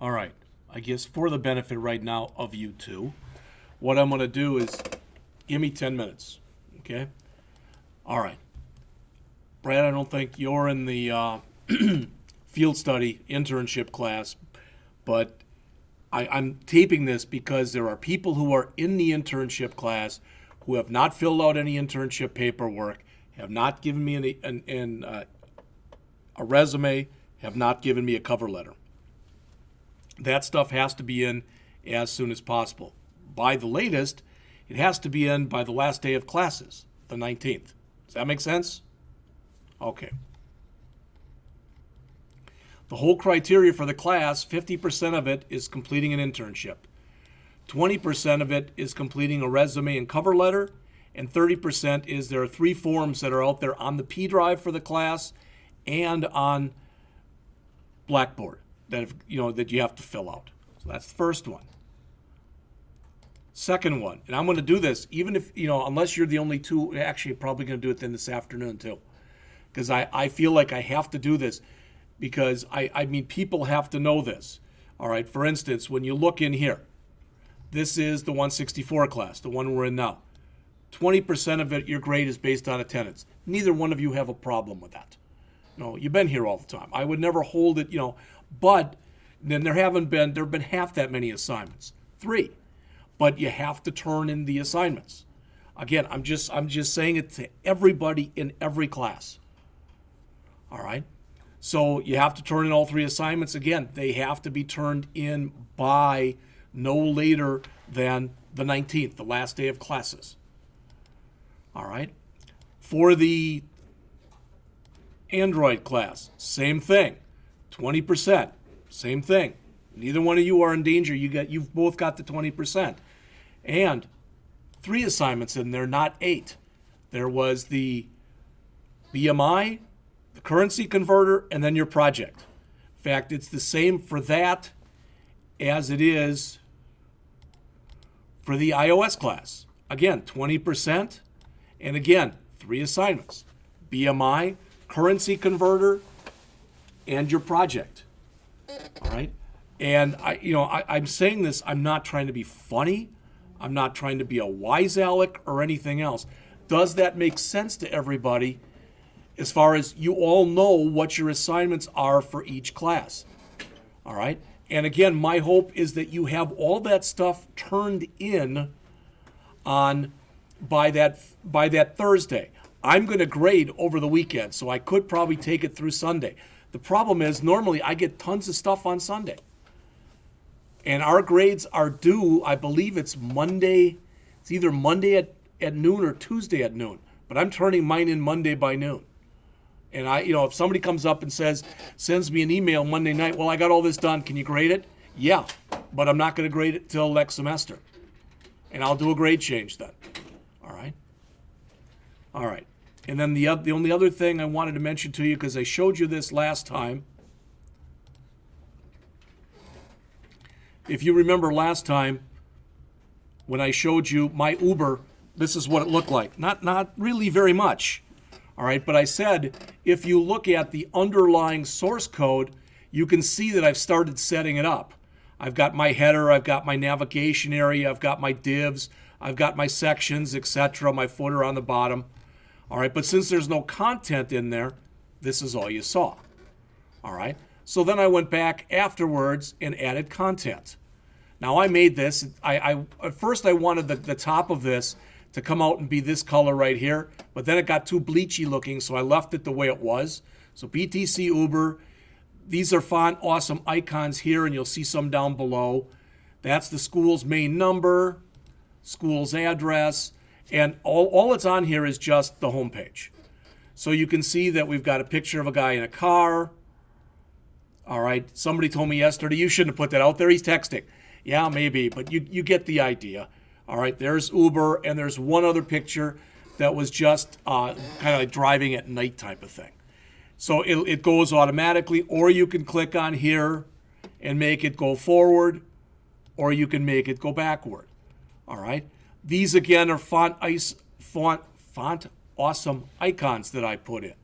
All right. I guess for the benefit right now of you two, what I'm going to do is give me 10 minutes. Okay? All right. Brad, I don't think you're in the field study internship class, but I'm taping this because there are people who are in the internship class who have not filled out any internship paperwork, have not given me a resume, have not given me a cover letter. That stuff has to be in as soon as possible. By the latest, it has to be in by the last day of classes, the 19th. Does that make sense? Okay. The whole criteria for the class, 50% of it is completing an internship. 20% of it is completing a resume and cover letter, and 30% is there are 3 forms that are out there on the P drive for the class and on Blackboard that you have to fill out. So that's the first one. Second one, and I'm going to do this even if, unless you're the only two, actually probably going to do it then this afternoon too. Because I feel like I have to do this because I mean people have to know this. All right, for instance, when you look in here, this is the 164 class, the one we're in now. 20% of it, your grade is based on attendance. Neither one of you have a problem with that. No, you've been here all the time. I would never hold it, but then there have been half that many assignments, 3. But you have to turn in the assignments. Again, I'm just saying it to everybody in every class. All right? So you have to turn in all 3 assignments. Again, they have to be turned in by no later than the 19th, the last day of classes. All right? For the Android class, same thing. 20%, same thing. Neither one of you are in danger. You've both got the 20%. And 3 assignments in there, not 8. There was the BMI, the currency converter, and then your project. In fact, it's the same for that as it is for the iOS class. Again, 20%, and again, 3 assignments. BMI, currency converter, and your project. All right? And I'm saying this, I'm not trying to be funny. I'm not trying to be a wise Alec or anything else. Does that make sense to everybody as far as you all know what your assignments are for each class? All right? And again, my hope is that you have all that stuff turned in by that Thursday. I'm going to grade over the weekend, so I could probably take it through Sunday. The problem is normally I get tons of stuff on Sunday. And our grades are due, I believe it's Monday. It's either Monday at noon or Tuesday at noon. But I'm turning mine in Monday by noon. And if somebody comes up and sends me an email Monday night, well, I got all this done, can you grade it? Yeah, but I'm not going to grade it till next semester. And I'll do a grade change then. All right? All right. And then the only other thing I wanted to mention to you, because I showed you this last time. If you remember last time when I showed you my Uber, this is what it looked like. Not really very much. All right, but I said if you look at the underlying source code, you can see that I've started setting it up. I've got my header, I've got my navigation area, I've got my divs, I've got my sections, etc., my footer on the bottom. All right, but since there's no content in there, this is all you saw. All right, so then I went back afterwards and added content. Now I made this, at first I wanted the top of this to come out and be this color right here, but then it got too bleachy looking, so I left it the way it was. So BTC Uber, these are font awesome icons here, and you'll see some down below. That's the school's main number, school's address, and all it's on here is just the homepage. So you can see that we've got a picture of a guy in a car. All right, somebody told me yesterday, you shouldn't have put that out there, he's texting. Yeah, maybe, but you get the idea. All right, there's Uber, and there's one other picture that was just kind of like driving at night type of thing. So it goes automatically, or you can click on here and make it go forward, or you can make it go backward. All right, these again are font awesome icons that I put in.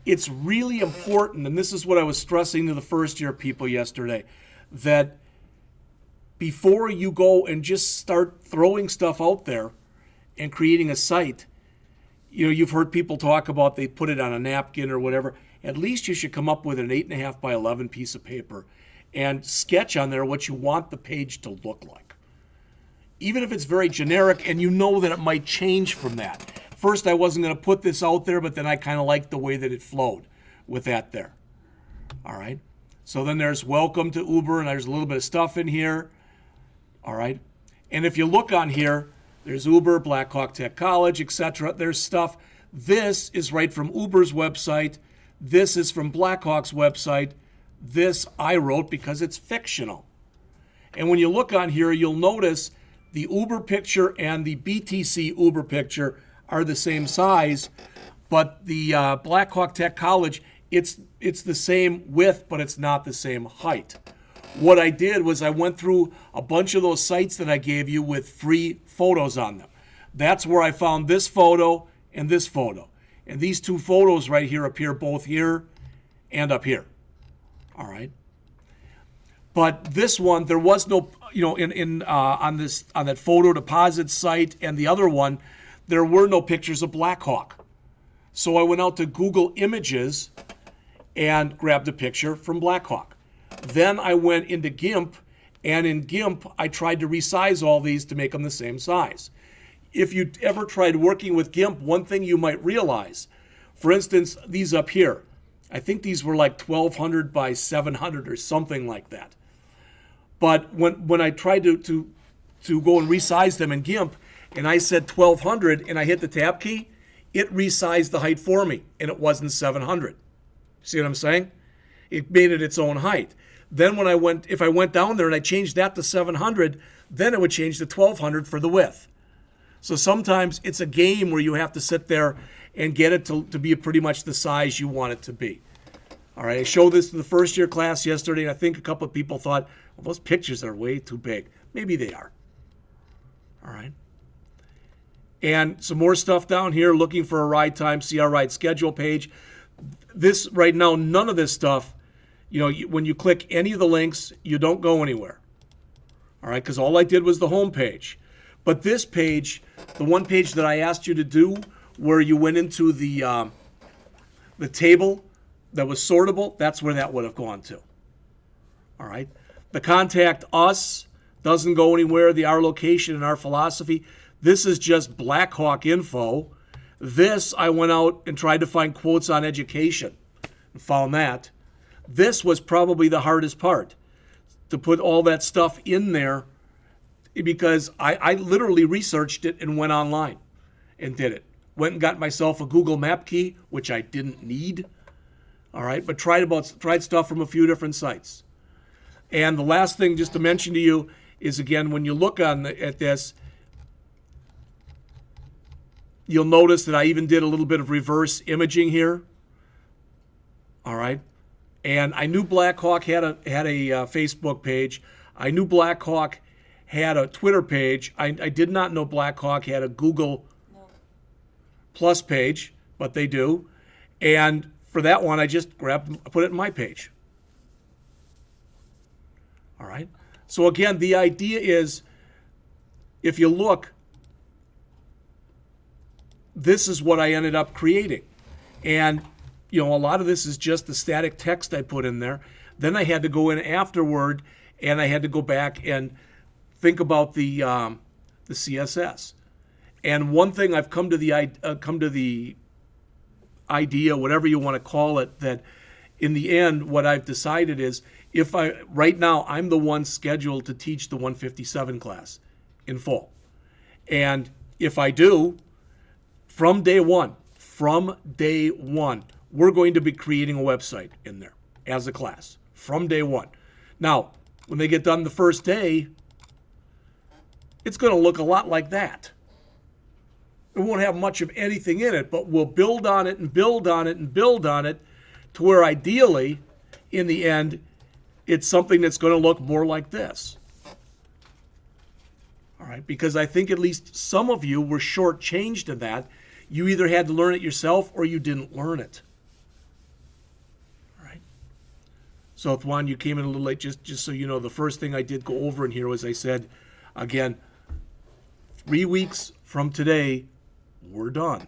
it's really important, and this is what I was stressing to the first year people yesterday, that before you go and just start throwing stuff out there and creating a site, you've heard people talk about they put it on a napkin or whatever. At least you should come up with an 8.5 by 11 piece of paper and sketch on there what you want the page to look like. Even if it's very generic and you know that it might change from that. First, I wasn't going to put this out there, but then I kind of liked the way that it flowed with that there. All right. So then there's welcome to Uber, and there's a little bit of stuff in here. All right. And if you look on here, there's Uber, Black Hawk Tech College, etc. There's stuff. This is right from Uber's website. This is from Black Hawk's website. This I wrote because it's fictional. And when you look on here, you'll notice the Uber picture and the BTC Uber picture are the same size, but the Black Hawk Tech College, it's the same width, but it's not the same height. What I did was I went through a bunch of those sites that I gave you with free photos on them. That's where I found this photo and this photo. And these two photos right here appear both here and up here. All right. But this one, there was no, on that photo deposit site and the other one, there were no pictures of Black Hawk. So I went out to Google Images and grabbed a picture from Black Hawk. Then I went into GIMP, and in GIMP, I tried to resize all these to make them the same size. If you ever tried working with GIMP, one thing you might realize, for instance, these up here, I think these were like 1200 by 700 or something like that. But when I tried to go and resize them in GIMP, and I said 1200 and I hit the tab key, it resized the height for me, and it wasn't 700. See what I'm saying? It made it its own height. Then if I went down there and I changed that to 700, then it would change to 1200 for the width. So sometimes it's a game where you have to sit there and get it to be pretty much the size you want it to be. All right, I showed this to the first year class yesterday, and I think a couple of people thought, well, those pictures are way too big. Maybe they are. All right. And some more stuff down here, looking for a ride time, see our ride schedule page. This right now, none of this stuff, when you click any of the links, you don't go anywhere. All right, because all I did was the home page. But this page, the one page that I asked you to do, where you went into the table that was sortable, that's where that would have gone to. All right. The contact us doesn't go anywhere. The our location and our philosophy. This is just Black Hawk info. This, I went out and tried to find quotes on education and found that. This was probably the hardest part, to put all that stuff in there, because I literally researched it and went online and did it. Went and got myself a Google Map key, which I didn't need. All right, but tried stuff from a few different sites. And the last thing just to mention to you is, again, when you look at this, you'll notice that I even did a little bit of reverse imaging here. All right. And I knew Black Hawk had a Facebook page. I knew Black Hawk had a Twitter page. I did not know Black Hawk had a Google Plus page, but they do. And for that one, I just put it in my page. All right. So again, the idea is, if you look, this is what I ended up creating. And, a lot of this is just the static text I put in there. Then I had to go in afterward, and I had to go back and think about the CSS. And one thing I've come to the idea, whatever you want to call it, that in the end, what I've decided is, right now, I'm the one scheduled to teach the 157 class in full. And if I do, from day one, we're going to be creating a website in there as a class from day one. Now, when they get done the first day, it's going to look a lot like that. It won't have much of anything in it, but we'll build on it and build on it and build on it to where ideally, in the end, it's something that's going to look more like this. All right, because I think at least some of you were shortchanged in that. You either had to learn it yourself or you didn't learn it. So, Juan, you came in a little late. Just so you know, the first thing I did go over in here was I said, again, 3 weeks from today, we're done.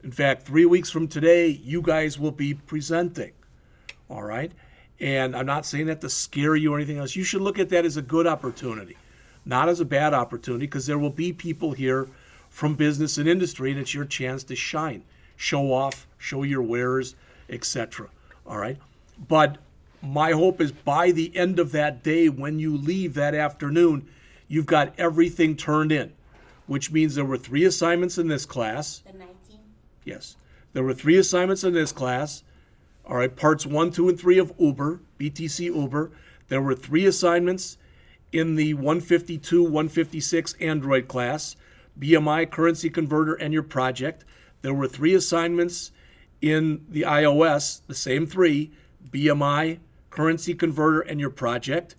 In fact, 3 weeks from today, you guys will be presenting. All right? And I'm not saying that to scare you or anything else. You should look at that as a good opportunity, not as a bad opportunity, because there will be people here from business and industry, and it's your chance to shine, show off, show your wares, etc. All right? But my hope is by the end of that day, when you leave that afternoon, you've got everything turned in, which means there were 3 assignments in this class. The 19? Yes. There were 3 assignments in this class. All right, parts 1, 2, and 3 of Uber, BTC Uber. There were 3 assignments in the 152, 156 Android class, BMI, currency converter, and your project. There were 3 assignments in the iOS, the same 3, BMI, currency converter, and your project.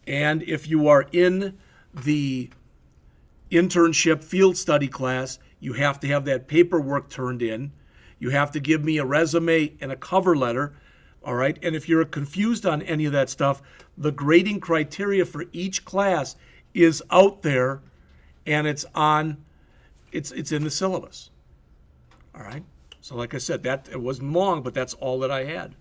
And if you are in the internship field study class, you have to have that paperwork turned in. You have to give me a resume and a cover letter, all right? And if you're confused on any of that stuff, the grading criteria for each class is out there, and it's in the syllabus, all right? So like I said, it wasn't long, but that's all that I had.